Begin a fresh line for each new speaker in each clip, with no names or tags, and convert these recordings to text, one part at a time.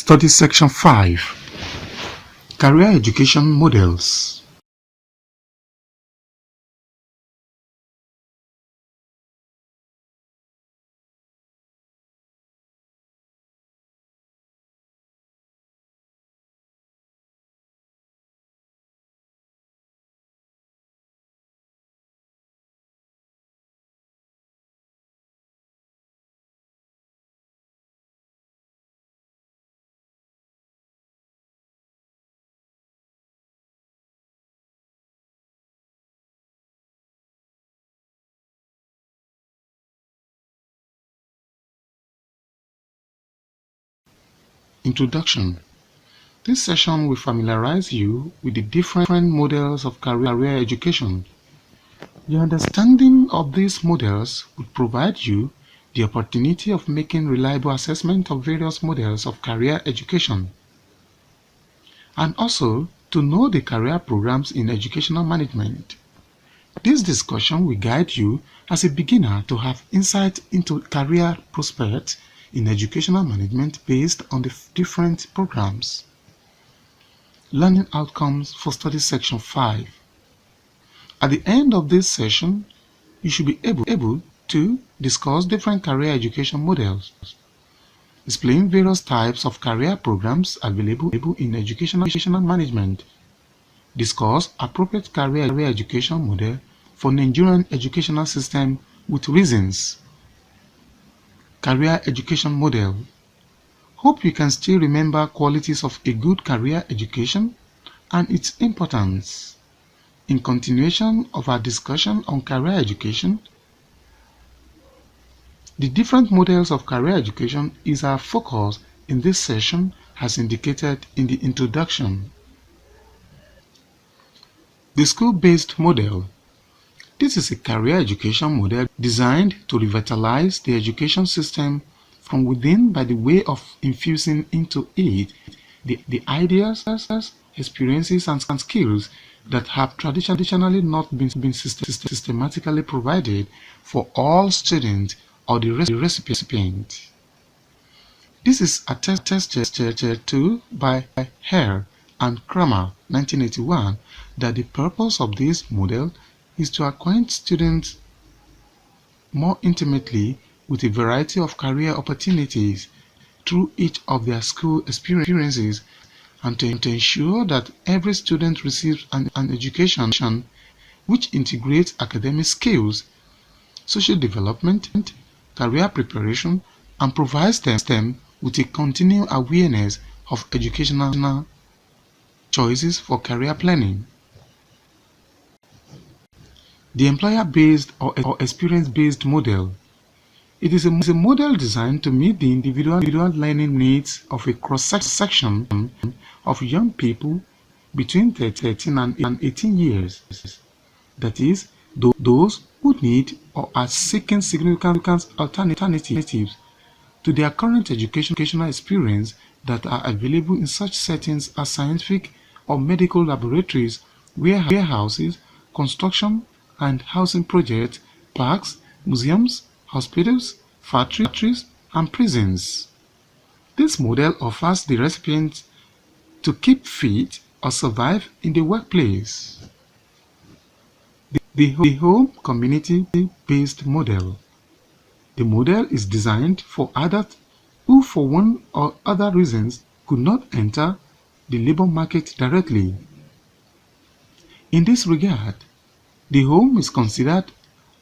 Study Section 5 Career Education Models. Introduction. This session will familiarize you with the different models of career education. Your understanding of these models would provide you the opportunity of making reliable assessment of various models of career education, and also to know the career programs in educational management. This discussion will guide you as a beginner to have insight into career prospects in educational management based on the different programs. Learning outcomes for study section 5. At the end of this session, you should be able to discuss different career education models, explain various types of career programs available in educational management, discuss appropriate career education model for Nigerian educational system with reasons. Career education model. Hope you can still remember qualities of a good career education and its importance. In continuation of our discussion on career education, the different models of career education is our focus in this session as indicated in the introduction. The school-based model. This is a career education model designed to revitalize the education system from within by the way of infusing into it the ideas, experiences, and skills that have traditionally not been systematically provided for all students or the recipient. This is attested to by Hare and Kramer, 1981, that the purpose of this model is to acquaint students more intimately with a variety of career opportunities through each of their school experiences and to ensure that every student receives an education which integrates academic skills, social development, career preparation, and provides them with a continued awareness of educational choices for career planning. The employer-based or experience-based model. It is a model designed to meet the individual learning needs of a cross-section of young people between 13 and 18 years. That is, those who need or are seeking significant alternatives to their current educational experience that are available in such settings as scientific or medical laboratories, warehouses, construction and housing projects, parks, museums, hospitals, factories, and prisons. This model offers the recipient to keep fit or survive in the workplace. The home community-based model. The model is designed for adults who for one or other reasons could not enter the labor market directly. In this regard, the home is considered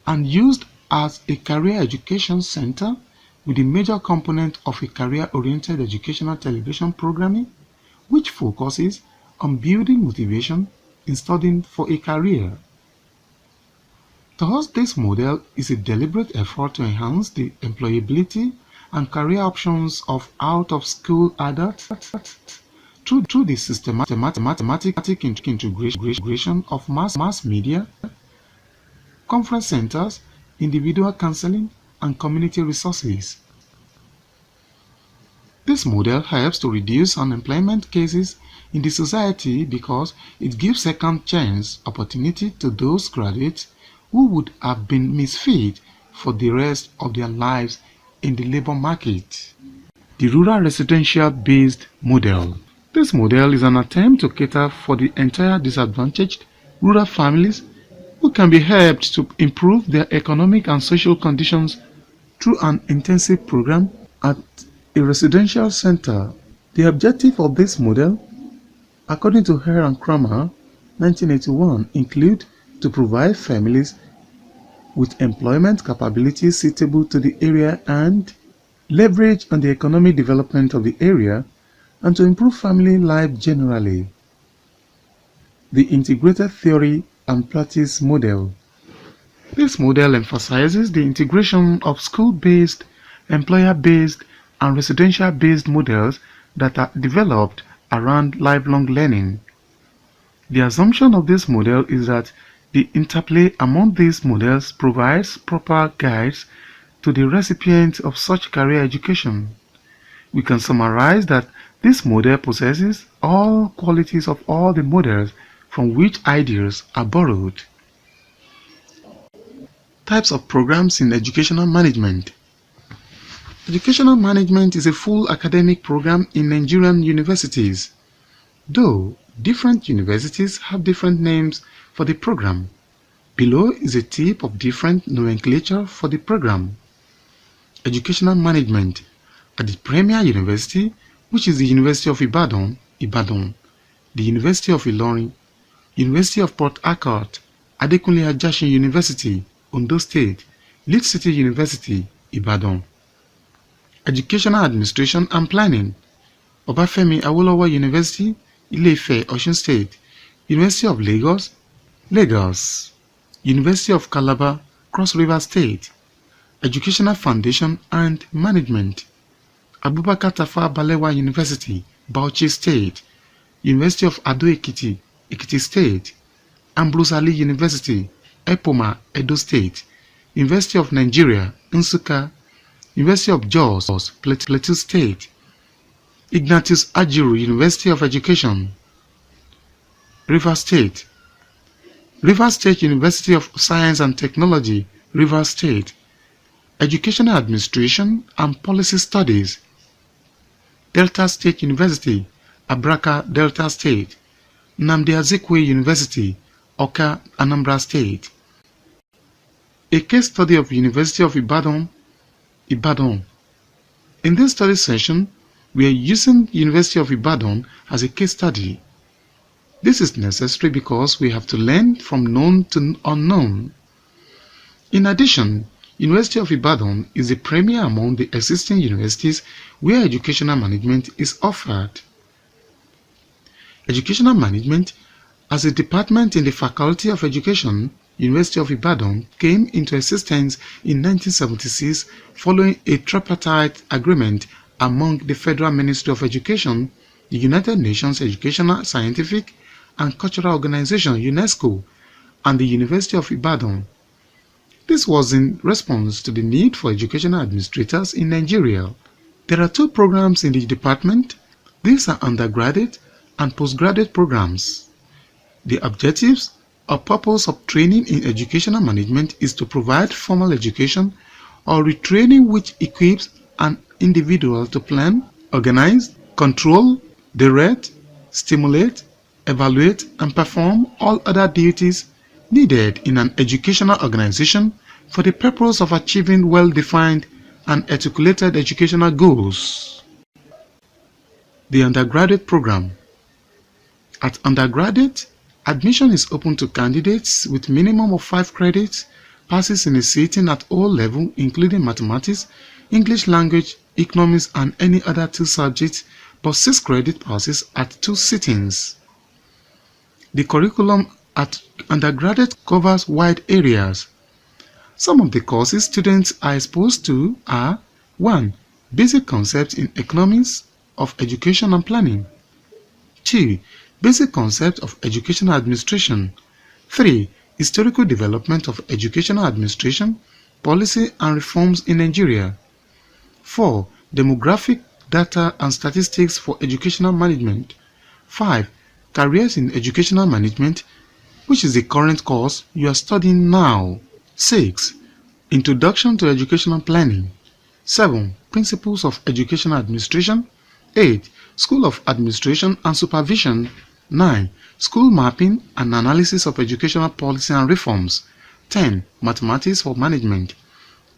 and used as a career education center with a major component of a career-oriented educational television programming which focuses on building motivation in studying for a career. Thus, this model is a deliberate effort to enhance the employability and career options of out-of-school adults through the systematic integration of mass media, conference centers, individual counseling, and community resources. This model helps to reduce unemployment cases in the society because it gives second chance opportunity to those graduates who would have been misfit for the rest of their lives in the labor market. The rural residential-based model. This model is an attempt to cater for the entire disadvantaged rural families who can be helped to improve their economic and social conditions through an intensive program at a residential center. The objective of this model, according to Hare and Kramer, 1981, include to provide families with employment capabilities suitable to the area and leverage on the economic development of the area and to improve family life generally. The integrated theory and practice model. This model emphasizes the integration of school-based, employer-based, and residential-based models that are developed around lifelong learning. The assumption of this model is that the interplay among these models provides proper guides to the recipient of such career education. We can summarize that this model possesses all qualities of all the models from which ideas are borrowed. Types of programs in educational management. Educational management is a full academic program in Nigerian universities, though different universities have different names for the program. Below is a tip of different nomenclature for the program. Educational management at the Premier University, which is the University of Ibadan, the University of Ilorin, University of Port Harcourt, Adekunle Ajasin University, Ondo State, Lead City University, Ibadan. Educational Administration and Planning, Obafemi Awolowo University, Ile-Ife, Osun State, University of Lagos, Lagos, University of Calabar, Cross River State. Educational Foundation and Management, Abubakar Tafawa Balewa University, Bauchi State, University of Ado-Ekiti, Ekiti State, Ambrose Ali University, Epoma, Edo State, University of Nigeria, Nsukka, University of Jos, Plateau State, Ignatius Ajiru University of Education, Rivers State, Rivers State University of Science and Technology, Rivers State, Educational Administration and Policy Studies, Delta State University, Abraka, Delta State, Nnamdi Azikiwe University, Awka, Anambra State. A case study of University of Ibadan, Ibadan. In this study session, we are using University of Ibadan as a case study. This is necessary because we have to learn from known to unknown. In addition, University of Ibadan is the premier among the existing universities where educational management is offered. Educational management as a department in the Faculty of Education, University of Ibadan, came into existence in 1976 following a tripartite agreement among the Federal Ministry of Education, the United Nations Educational, Scientific and Cultural Organization (UNESCO), and the University of Ibadan. This was in response to the need for educational administrators in Nigeria. There are two programs in the department. These are undergraduate and postgraduate programs. The objectives or purpose of training in educational management is to provide formal education or retraining which equips an individual to plan, organize, control, direct, stimulate, evaluate, and perform all other duties needed in an educational organization for the purpose of achieving well-defined and articulated educational goals. The undergraduate program. At undergraduate, admission is open to candidates with minimum of 5 credits, passes in a sitting at all levels including mathematics, English language, economics, and any other 2 subjects, but 6 credit passes at 2 sittings. The curriculum at undergraduate covers wide areas. Some of the courses students are exposed to are 1. Basic concepts in economics of education and planning. 2. Basic concepts of educational administration. 3. Historical development of educational administration, policy and reforms in Nigeria. 4. Demographic data and statistics for educational management. 5. Careers in educational management, which is the current course you are studying now. 6. Introduction to educational planning. 7. Principles of Educational Administration. 8. School of Administration and Supervision. 9. School Mapping and Analysis of Educational Policy and Reforms. 10. Mathematics for Management.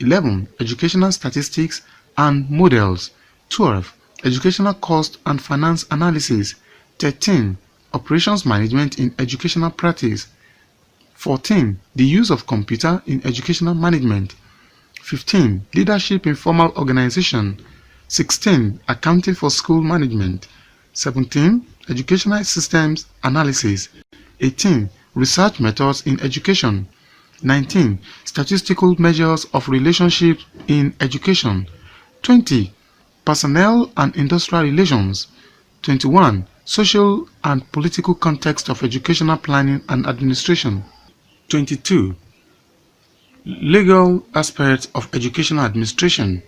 11. Educational Statistics and Models. 12. Educational Cost and Finance Analysis. 13. Operations Management in Educational Practice. 14. The use of computer in educational management. 15. Leadership in formal organization. 16. Accounting for school management. 17. Educational systems analysis. 18. Research methods in education. 19. Statistical measures of relationships in education. 20. Personnel and industrial relations. 21. Social and political context of educational planning and administration. 22. Legal aspects of educational administration.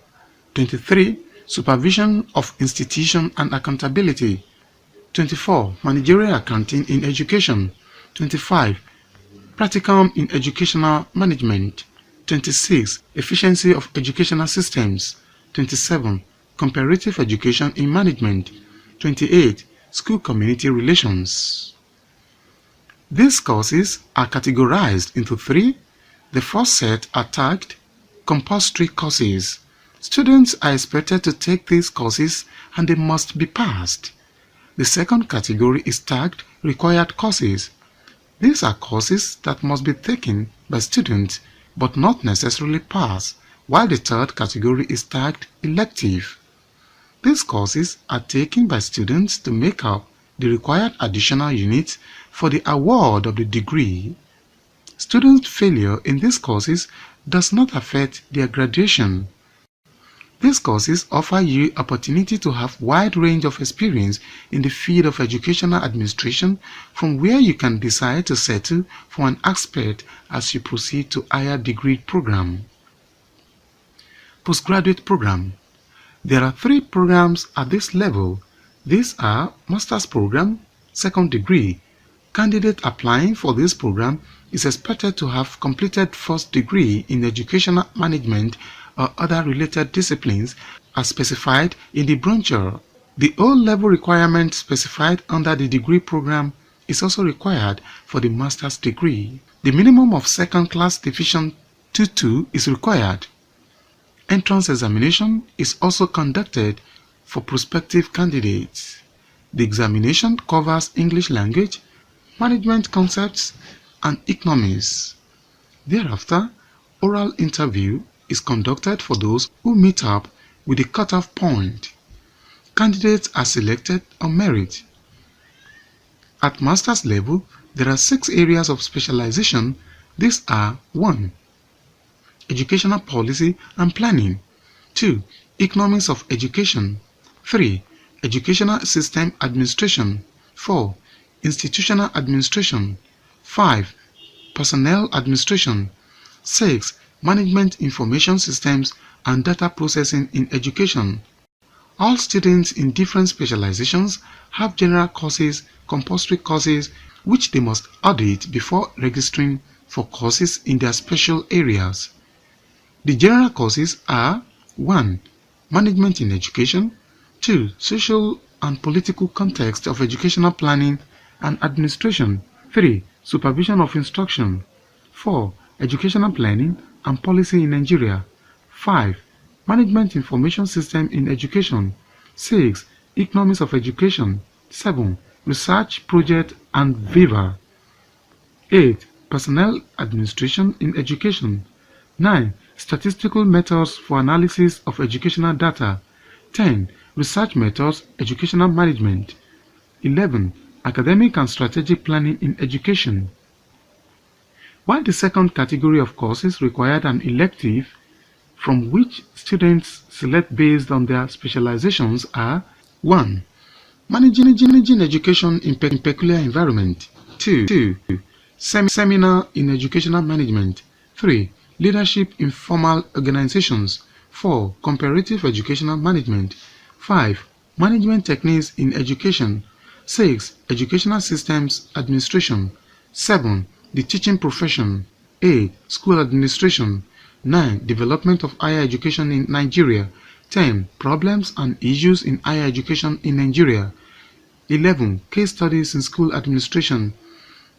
23. Supervision of institution and accountability. 24. Managerial accounting in education. 25. Practicum in educational management. 26. Efficiency of educational systems. 27. Comparative education in management. 28. School community relations. These courses are categorized into 3. The first set are tagged compulsory courses. Students are expected to take these courses and they must be passed. The second category is tagged required courses. These are courses that must be taken by students but not necessarily pass, while the third category is tagged elective. These courses are taken by students to make up the required additional units for the award of the degree. Student failure in these courses does not affect their graduation. These courses offer you opportunity to have wide range of experience in the field of educational administration, from where you can decide to settle for an aspect as you proceed to higher degree program. Postgraduate program. There are 3 programs at this level. These are Master's Program, second degree. Candidate applying for this program is expected to have completed first degree in educational management or other related disciplines as specified in the brochure. The O-level requirement specified under the degree program is also required for the master's degree. The minimum of second-class division 2-2 is required. Entrance examination is also conducted for prospective candidates. The examination covers English language, management concepts, and economics. Thereafter, oral interview is conducted for those who meet up with the cutoff point. Candidates are selected on merit. At master's level, there are 6 areas of specialization. These are 1. Educational policy and planning. 2. Economics of education. 3. Educational system administration. 4. Institutional administration. 5. Personnel administration. 6. Management information systems and data processing in education. All students in different specializations have general courses, compulsory courses, which they must audit before registering for courses in their special areas. The general courses are 1. Management in education. 2. Social and political context of educational planning and administration. 3. Supervision of instruction. 4. Educational planning and policy in Nigeria. 5. Management information system in education. 6. Economics of education. 7. Research project and Viva. 8. Personnel administration in education. 9. Statistical methods for analysis of educational data. 10. Research methods, educational management. 11. Academic and strategic planning in education. While the second category of courses required an elective, from which students select based on their specializations, are 1. Managing education in peculiar environment. 2. Seminar in educational management. 3. Leadership in formal organizations. 4. Comparative educational management. 5. Management techniques in education. 6. Educational systems administration. 7. The teaching profession. 8. School administration. 9. Development of higher education in Nigeria. 10. Problems and issues in higher education in Nigeria. 11. Case studies in school administration.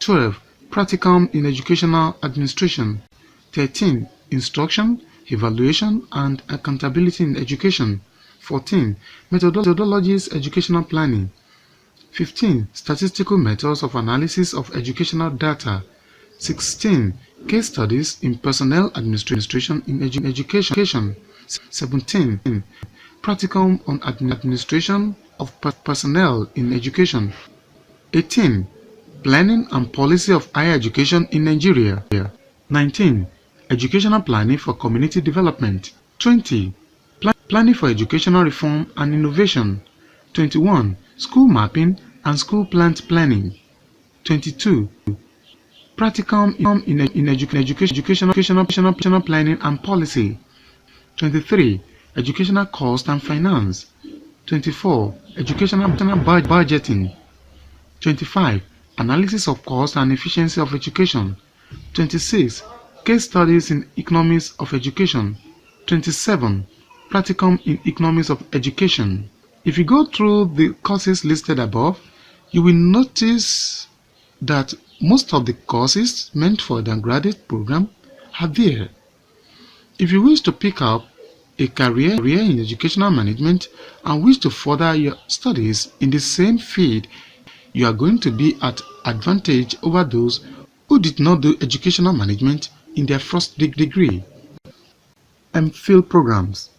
12. Practicum in educational administration. 13. Instruction, evaluation, and accountability in education. 14. Methodologies educational planning. 15. Statistical methods of analysis of educational data. 16. Case studies in personnel administration in education. 17. Practicum on administration of personnel in education. 18. Planning and policy of higher education in Nigeria. 19. Educational planning for community development. 20. Planning for educational reform and innovation. 21. School mapping and school plant planning. 22. Practicum in educational planning and policy. 23. Educational cost and finance. 24. Educational budgeting. 25. Analysis of cost and efficiency of education. 26. Case studies in economics of education. 27. Practicum in economics of education. If you go through the courses listed above, you will notice that most of the courses meant for the undergraduate program are there. If you wish to pick up a career in educational management and wish to further your studies in the same field, you are going to be at advantage over those who did not do educational management in their first degree. MPhil programs.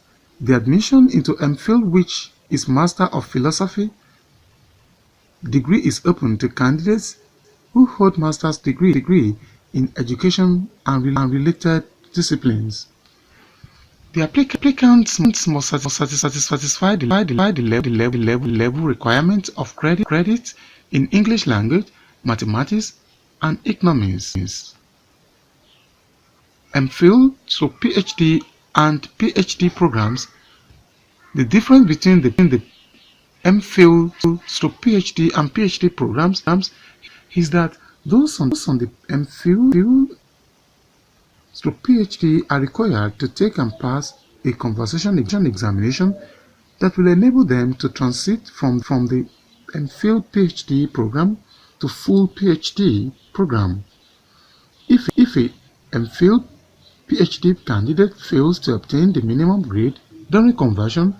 The admission into MPhil, which is Master of Philosophy degree, is open to candidates who hold master's degree in education and related disciplines. The applicants must satisfy the level requirements of credit in English language, mathematics, and economics. MPhil to PhD and PhD programs. The difference between the MPhil to PhD and PhD programs is that those on the MPhil to PhD are required to take and pass a conversation examination that will enable them to transit from the MPhil PhD program to full PhD program. If a MPhil PhD candidate fails to obtain the minimum grade during conversion,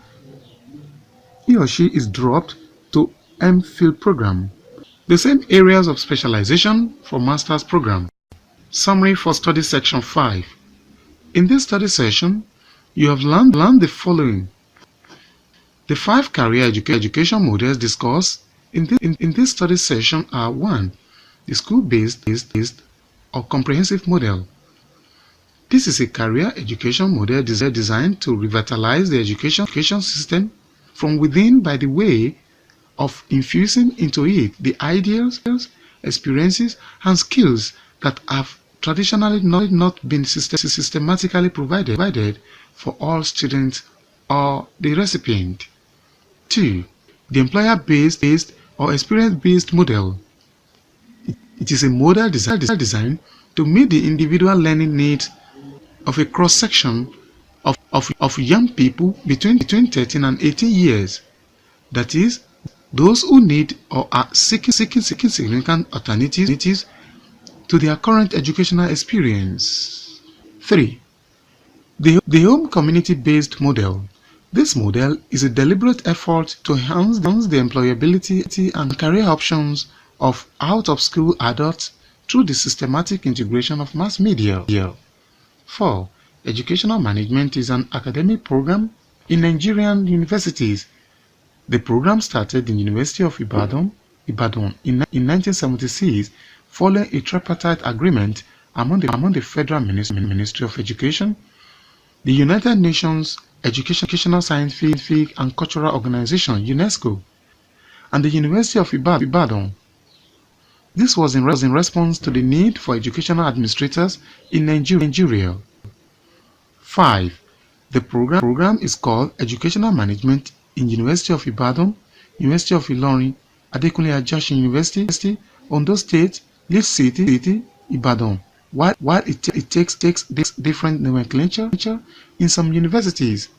he or she is dropped to MPhil program. The same areas of specialization for master's program. Summary for study section 5. In this study session, you have learned the following. The 5 career education models discussed in this study session are: 1. The school-based or comprehensive model. This is a career education model designed to revitalize the education system from within by the way of infusing into it the ideas, experiences, and skills that have traditionally not been systematically provided for all students or the recipient. 2. The employer-based or experience-based model. It is a model designed to meet the individual learning needs of a cross-section of young people between 13 and 18 years. That is, those who need or are seeking significant alternatives to their current educational experience. 3. The home community-based model. This model is a deliberate effort to enhance the employability and career options of out-of-school adults through the systematic integration of mass media. 4. Educational management is an academic program in Nigerian universities. The program started in the University of Ibadan in 1976 following a tripartite agreement among the Federal Ministry of Education, the United Nations Educational, Scientific and Cultural Organization (UNESCO), and the University of Ibadan. This was in response to the need for educational administrators in Nigeria. 5. The program is called Educational Management in University of Ibadan, University of Ilorin, Adekunle Ajasin University, Ondo State, Leaf City, Ibadan, while it takes different nomenclature in some universities.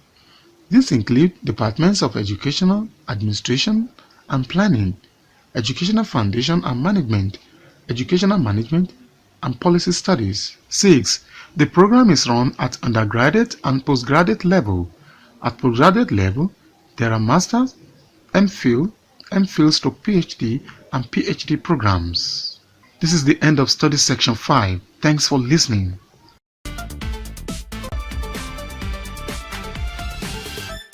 These include departments of educational administration and planning, educational foundation and management, educational management, and policy studies. 6. The program is run at undergraduate and postgraduate level. At postgraduate level, there are master's, MPhil, MPhil/PhD, and PhD programs. This is the end of study section 5. Thanks for listening.